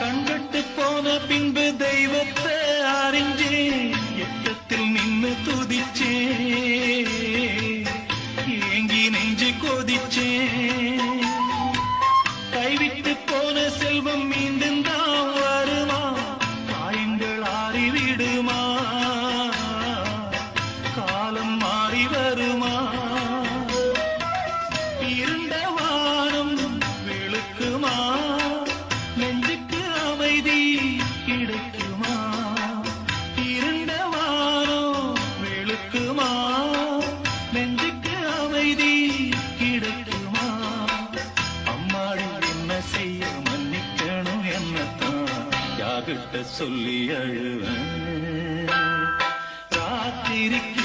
கண்கட்டு போன பின்பு தெய்வத்தை அறிஞ்சேன், எட்டத்தில் நின்னு துதிச்சேன், ஏங்கி நெஞ்சு கொதிச்சேன். கைவிட்டு போன செல்வம் மீண்டும் தான் வருமா, காயங்கள் ஆறிவிடுமா, காலம் மாறி வருமா, இருண்ட வானம் வெளுக்குமா, நெஞ்சுக்கு அமைதி கிடைக்குமா, இருண்ட வானம் வெளுக்குமா, நெஞ்சுக்கு அமைதி கிடைக்குமா. அம்மாடி என்ன செய்ய மன்னிக்கணும் என்னத்தான் யாகிட்ட சொல்லி அழுவேன். ராத்திரிக்கு